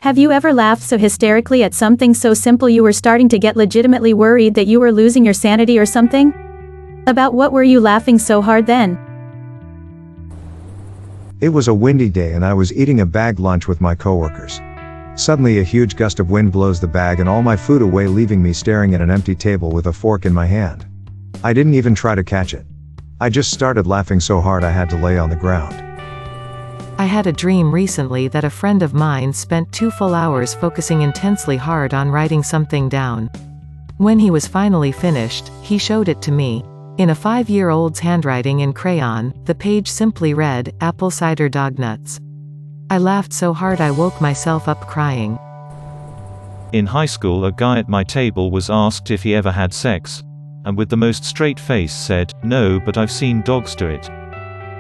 Have you ever laughed so hysterically at something so simple you were starting to get legitimately worried that you were losing your sanity or something? About what were you laughing so hard then? It was a windy day and I was eating a bag lunch with my coworkers. Suddenly a huge gust of wind blows the bag and all my food away, leaving me staring at an empty table with a fork in my hand. I didn't even try to catch it. I just started laughing so hard I had to lay on the ground. I had a dream recently that a friend of mine spent 2 full hours focusing intensely hard on writing something down. When he was finally finished, he showed it to me. In a 5-year-old's handwriting in crayon, the page simply read, "Apple cider dog nuts." I laughed so hard I woke myself up crying. In high school, a guy at my table was asked if he ever had sex, and with the most straight face said, "No, but I've seen dogs do it."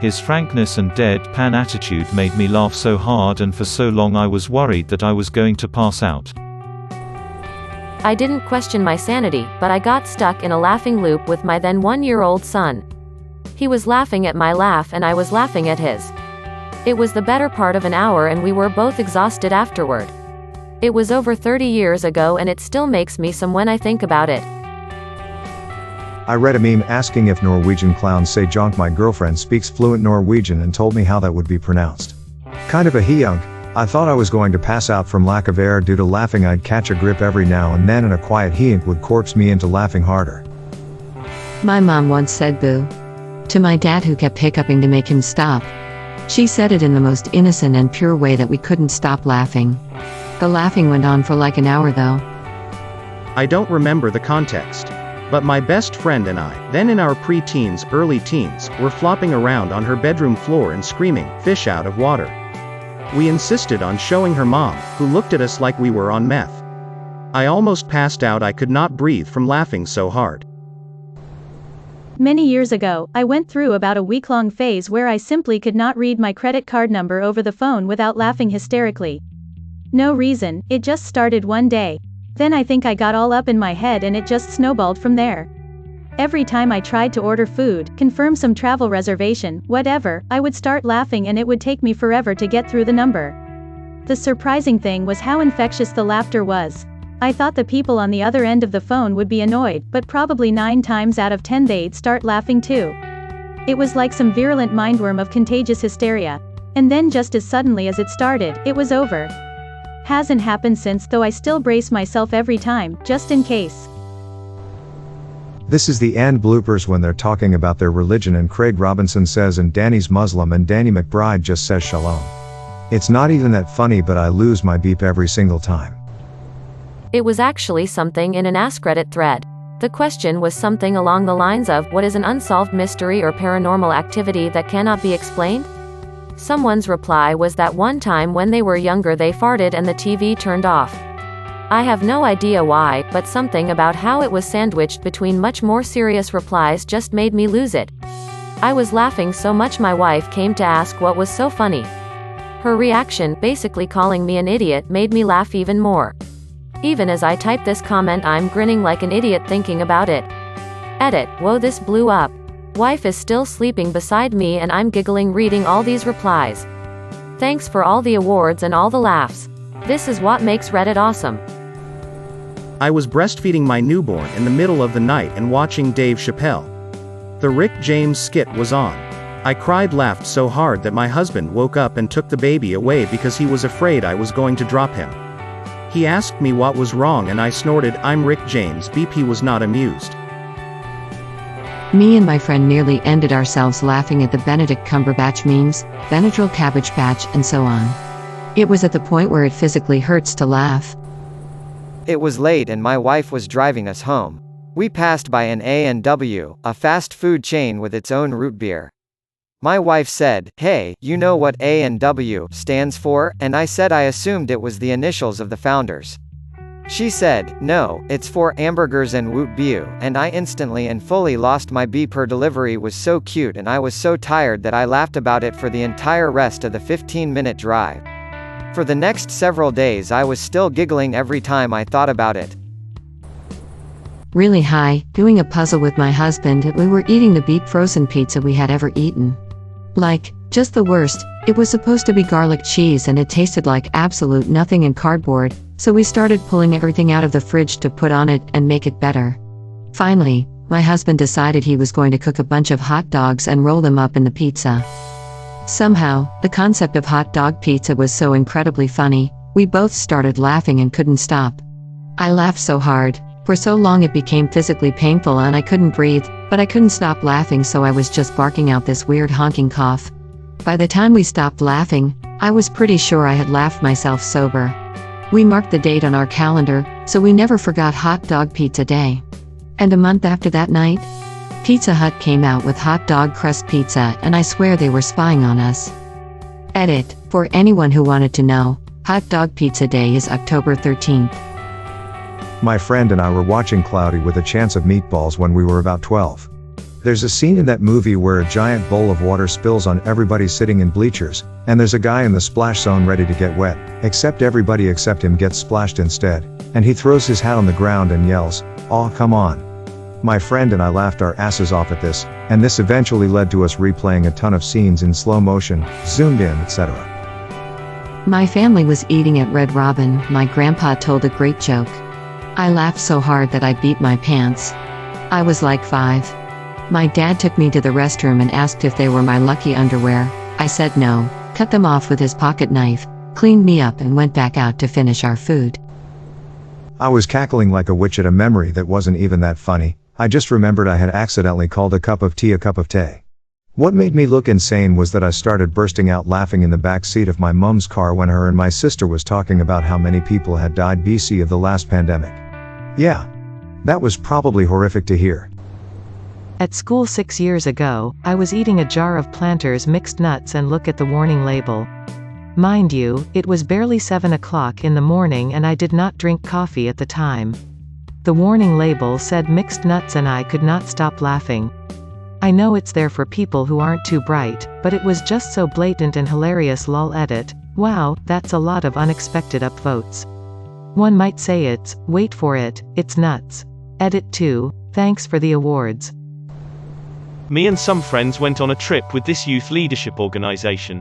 His frankness and deadpan attitude made me laugh so hard, and for so long I was worried that I was going to pass out. I didn't question my sanity, but I got stuck in a laughing loop with my then 1-year-old son. He was laughing at my laugh and I was laughing at his. It was the better part of an hour and we were both exhausted afterward. It was over 30 years ago and it still makes me some when I think about it. I read a meme asking if Norwegian clowns say jonk. My girlfriend speaks fluent Norwegian and told me how that would be pronounced. Kind of a hyunk. I thought I was going to pass out from lack of air due to laughing. I'd catch a grip every now and then and a quiet hyunk would corpse me into laughing harder. My mom once said boo to my dad, who kept hiccuping to make him stop. She said it in the most innocent and pure way that we couldn't stop laughing. The laughing went on for like an hour though. I don't remember the context. But my best friend and I, then in our pre-teens, early teens, were flopping around on her bedroom floor and screaming, "Fish out of water." We insisted on showing her mom, who looked at us like we were on meth. I almost passed out. I could not breathe from laughing so hard. Many years ago, I went through about a week-long phase where I simply could not read my credit card number over the phone without laughing hysterically. No reason, it just started one day. Then I think I got all up in my head and it just snowballed from there. Every time I tried to order food, confirm some travel reservation, whatever, I would start laughing and it would take me forever to get through the number. The surprising thing was how infectious the laughter was. I thought the people on the other end of the phone would be annoyed, but probably 9 times out of 10 they'd start laughing too. It was like some virulent mindworm of contagious hysteria. And then just as suddenly as it started, it was over. Hasn't happened since, though I still brace myself every time, just in case. This is the end bloopers when they're talking about their religion and Craig Robinson says and Danny's Muslim and Danny McBride just says shalom. It's not even that funny, but I lose my beep every single time. It was actually something in an AskReddit thread. The question was something along the lines of, what is an unsolved mystery or paranormal activity that cannot be explained? Someone's reply was that one time when they were younger they farted and the TV turned off. I have no idea why, but something about how it was sandwiched between much more serious replies just made me lose it. I was laughing so much my wife came to ask what was so funny. Her reaction, basically calling me an idiot, made me laugh even more. Even as I type this comment I'm grinning like an idiot thinking about it. Edit, whoa, this blew up. Wife is still sleeping beside me and I'm giggling reading all these replies. Thanks for all the awards and all the laughs. This is what makes Reddit awesome. I was breastfeeding my newborn in the middle of the night and watching Dave Chappelle. The Rick James skit was on. I cried, laughed so hard that my husband woke up and took the baby away because he was afraid I was going to drop him. He asked me what was wrong and I snorted, "I'm Rick James." BP was not amused. Me and my friend nearly ended ourselves laughing at the Benedict Cumberbatch memes, Benadryl Cabbage Patch, and so on. It was at the point where it physically hurts to laugh. It was late and my wife was driving us home. We passed by an A&W, a fast food chain with its own root beer. My wife said, "Hey, you know what A&W stands for?" And I said I assumed it was the initials of the founders. She said, "No, it's for hamburgers and Woot Bew," and I instantly and fully lost my beep. Her delivery was so cute and I was so tired that I laughed about it for the entire rest of the 15-minute drive. For the next several days I was still giggling every time I thought about it. Really high, doing a puzzle with my husband, we were eating the beep frozen pizza we had ever eaten. Like, just the worst, It was supposed to be garlic cheese and it tasted like absolute nothing in cardboard, so we started pulling everything out of the fridge to put on it and make it better. Finally, my husband decided he was going to cook a bunch of hot dogs and roll them up in the pizza. Somehow, the concept of hot dog pizza was so incredibly funny, we both started laughing and couldn't stop. I laughed so hard, for so long it became physically painful and I couldn't breathe, but I couldn't stop laughing, so I was just barking out this weird honking cough. By the time we stopped laughing, I was pretty sure I had laughed myself sober. We marked the date on our calendar, so we never forgot Hot Dog Pizza Day. And a month after that night, Pizza Hut came out with hot dog crust pizza, and I swear they were spying on us. Edit, for anyone who wanted to know, Hot Dog Pizza Day is October 13th. My friend and I were watching Cloudy with a Chance of Meatballs when we were about 12. There's a scene in that movie where a giant bowl of water spills on everybody sitting in bleachers, and there's a guy in the splash zone ready to get wet, except everybody except him gets splashed instead, and he throws his hat on the ground and yells, "Aw, come on." My friend and I laughed our asses off at this, and this eventually led to us replaying a ton of scenes in slow motion, zoomed in, etc. My family was eating at Red Robin. My grandpa told a great joke. I laughed so hard that I beat my pants. I was like 5. My dad took me to the restroom and asked if they were my lucky underwear. I said no, cut them off with his pocket knife, cleaned me up and went back out to finish our food. I was cackling like a witch at a memory that wasn't even that funny. I just remembered I had accidentally called a cup of tea a cup of tea. What made me look insane was that I started bursting out laughing in the back seat of my mom's car when her and my sister was talking about how many people had died BC of the last pandemic. Yeah. That was probably horrific to hear. At school 6 years ago, I was eating a jar of Planters mixed nuts and look at the warning label. Mind you, it was barely 7 o'clock in the morning and I did not drink coffee at the time. The warning label said mixed nuts and I could not stop laughing. I know it's there for people who aren't too bright, but it was just so blatant and hilarious. Lol. Edit. Wow, that's a lot of unexpected upvotes. One might say it's, wait for it, it's nuts. Edit 2, thanks for the awards. Me and some friends went on a trip with this youth leadership organization.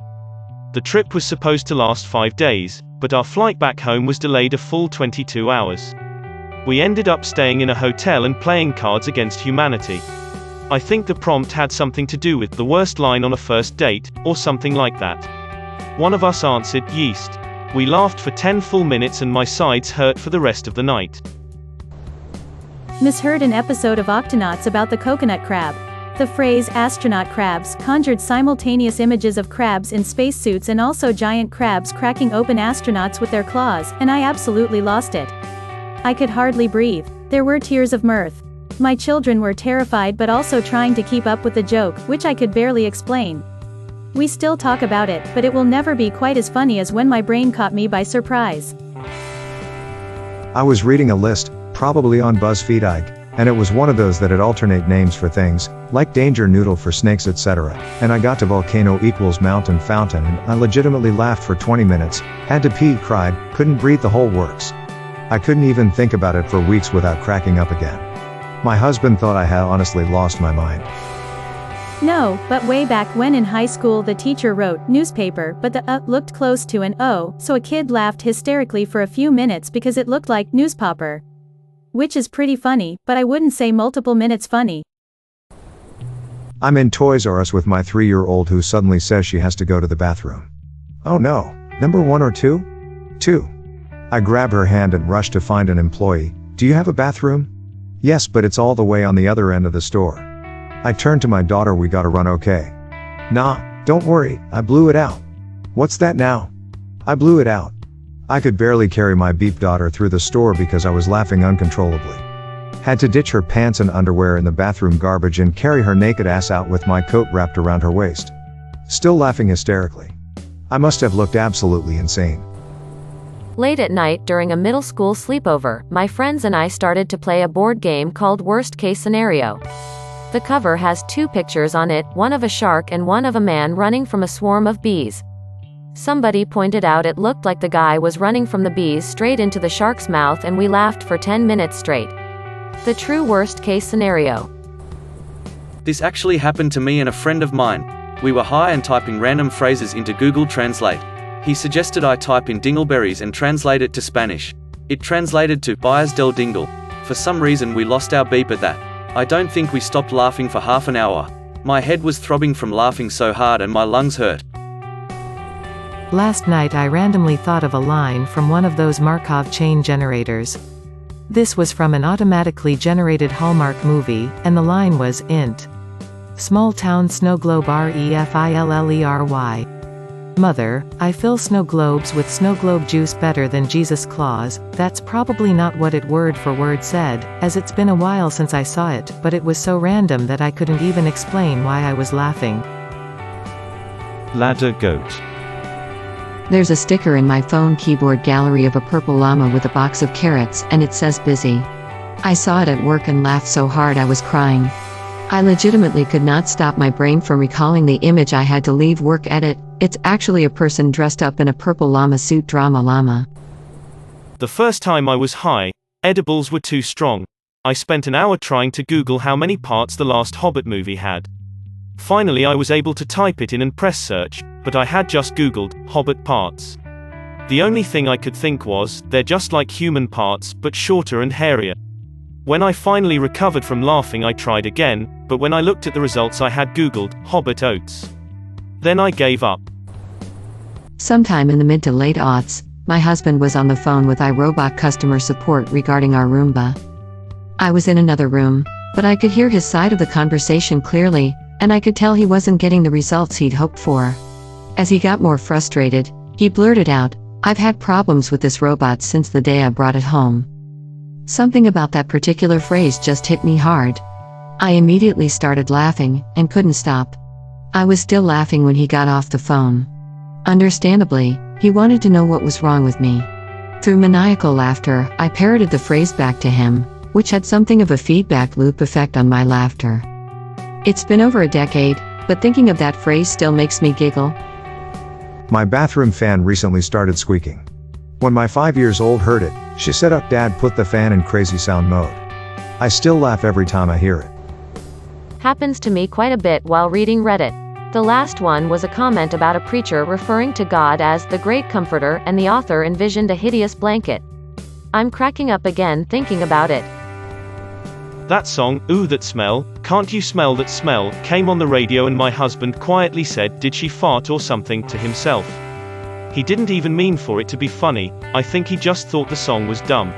The trip was supposed to last 5 days, but our flight back home was delayed a full 22 hours. We ended up staying in a hotel and playing Cards Against Humanity. I think the prompt had something to do with the worst line on a first date, or something like that. One of us answered, yeast. We laughed for 10 full minutes and my sides hurt for the rest of the night. Misheard an episode of Octonauts about the coconut crab. The phrase astronaut crabs conjured simultaneous images of crabs in spacesuits and also giant crabs cracking open astronauts with their claws, and I absolutely lost it. I could hardly breathe. There were tears of mirth. My children were terrified but also trying to keep up with the joke, which I could barely explain. We still talk about it, but it will never be quite as funny as when my brain caught me by surprise. I was reading a list, probably on BuzzFeed Ike, and it was one of those that had alternate names for things, like danger noodle for snakes, etc. And I got to volcano equals mountain fountain and I legitimately laughed for 20 minutes, had to pee, cried, couldn't breathe, the whole works. I couldn't even think about it for weeks without cracking up again. My husband thought I had honestly lost my mind. No, but way back when in high school the teacher wrote newspaper but the looked close to an O, so a kid laughed hysterically for a few minutes because it looked like newspaper. Which is pretty funny, but I wouldn't say multiple minutes funny. I'm in Toys R Us with my 3-year-old who suddenly says she has to go to the bathroom. Oh no, number 1 or 2? 2. I grab her hand and rush to find an employee. Do you have a bathroom? Yes, but it's all the way on the other end of the store. I turn to my daughter, we gotta run, okay? Nah, don't worry, I blew it out. What's that now? I blew it out. I could barely carry my beep daughter through the store because I was laughing uncontrollably. Had to ditch her pants and underwear in the bathroom garbage and carry her naked ass out with my coat wrapped around her waist. Still laughing hysterically. I must have looked absolutely insane. Late at night during a middle school sleepover, my friends and I started to play a board game called Worst Case Scenario. The cover has 2 pictures on it, one of a shark and one of a man running from a swarm of bees. Somebody pointed out it looked like the guy was running from the bees straight into the shark's mouth, and we laughed for 10 minutes straight. The true worst case scenario. This actually happened to me and a friend of mine. We were high and typing random phrases into Google Translate. He suggested I type in dingleberries and translate it to Spanish. It translated to Bayas del Dingle. For some reason we lost our beep at that. I don't think we stopped laughing for half an hour. My head was throbbing from laughing so hard and my lungs hurt. Last night I randomly thought of a line from one of those Markov chain generators. This was from an automatically generated Hallmark movie, and the line was, int. Small town snow globe refillery. Mother, I fill snow globes with snow globe juice better than Jesus Claus. That's probably not what it word for word said, as it's been a while since I saw it, but it was so random that I couldn't even explain why I was laughing. Ladder goat. There's a sticker in my phone keyboard gallery of a purple llama with a box of carrots, and it says busy. I saw it at work and laughed so hard I was crying. I legitimately could not stop my brain from recalling the image. I had to leave work. Edit. It's actually a person dressed up in a purple llama suit. Drama llama. The first time I was high, edibles were too strong. I spent an hour trying to Google how many parts the last Hobbit movie had. Finally I was able to type it in and press search, but I had just Googled Hobbit parts. The only thing I could think was, they're just like human parts, but shorter and hairier. When I finally recovered from laughing I tried again, but when I looked at the results I had Googled Hobbit oats. Then I gave up. Sometime in the mid to late aughts, my husband was on the phone with iRobot customer support regarding our Roomba. I was in another room, but I could hear his side of the conversation clearly, and I could tell he wasn't getting the results he'd hoped for. As he got more frustrated, he blurted out, "I've had problems with this robot since the day I brought it home." Something about that particular phrase just hit me hard. I immediately started laughing, and couldn't stop. I was still laughing when he got off the phone. Understandably, he wanted to know what was wrong with me. Through maniacal laughter, I parroted the phrase back to him, which had something of a feedback loop effect on my laughter. It's been over a decade, but thinking of that phrase still makes me giggle. My bathroom fan recently started squeaking. When my 5-year-old heard it, she said, "Up, Dad, put the fan in crazy sound mode." I still laugh every time I hear it. Happens to me quite a bit while reading Reddit. The last one was a comment about a preacher referring to God as the Great Comforter, and the author envisioned a hideous blanket. I'm cracking up again thinking about it. That song, Ooh That Smell, Can't You Smell That Smell, came on the radio and my husband quietly said, "Did she fart or something?" to himself. He didn't even mean for it to be funny, I think he just thought the song was dumb.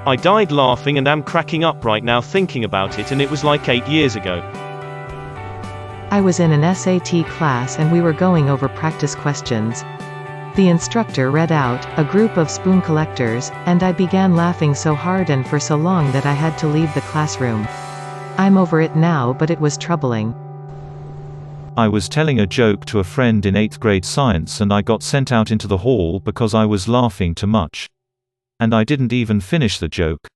I died laughing and am cracking up right now thinking about it, and it was like 8 years ago. I was in an SAT class and we were going over practice questions. The instructor read out, "A group of spoon collectors," and I began laughing so hard and for so long that I had to leave the classroom. I'm over it now, but it was troubling. I was telling a joke to a friend in 8th grade science and I got sent out into the hall because I was laughing too much. And I didn't even finish the joke.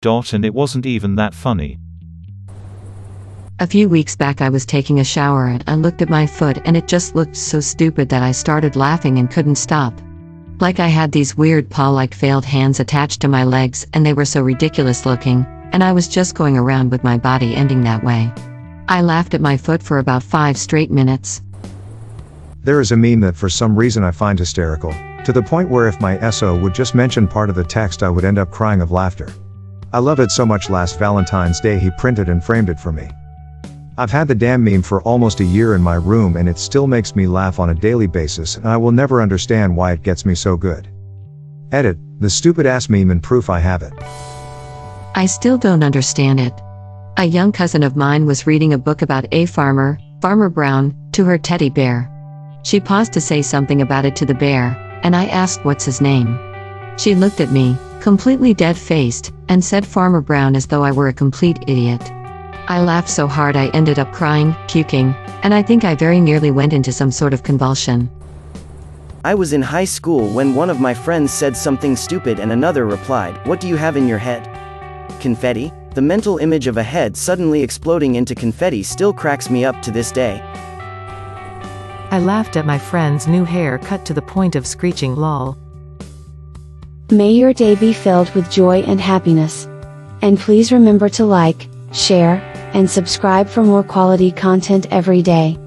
And it wasn't even that funny. A few weeks back I was taking a shower and I looked at my foot and it just looked so stupid that I started laughing and couldn't stop. Like I had these weird paw-like veiled hands attached to my legs and they were so ridiculous looking, and I was just going around with my body ending that way. I laughed at my foot for about 5 straight minutes. There is a meme that for some reason I find hysterical, to the point where if my SO would just mention part of the text I would end up crying of laughter. I love it so much. Last Valentine's Day he printed and framed it for me. I've had the damn meme for almost a year in my room and it still makes me laugh on a daily basis, and I will never understand why it gets me so good. Edit, the stupid ass meme and proof I have it. I still don't understand it. A young cousin of mine was reading a book about a farmer, Farmer Brown, to her teddy bear. She paused to say something about it to the bear, and I asked what's his name. She looked at me, completely dead-faced, and said Farmer Brown as though I were a complete idiot. I laughed so hard I ended up crying, puking, and I think I very nearly went into some sort of convulsion. I was in high school when one of my friends said something stupid and another replied, "What do you have in your head?" Confetti? The mental image of a head suddenly exploding into confetti still cracks me up to this day. I laughed at my friend's new hair cut to the point of screeching lol. May your day be filled with joy and happiness. And please remember to like, share, and subscribe for more quality content every day.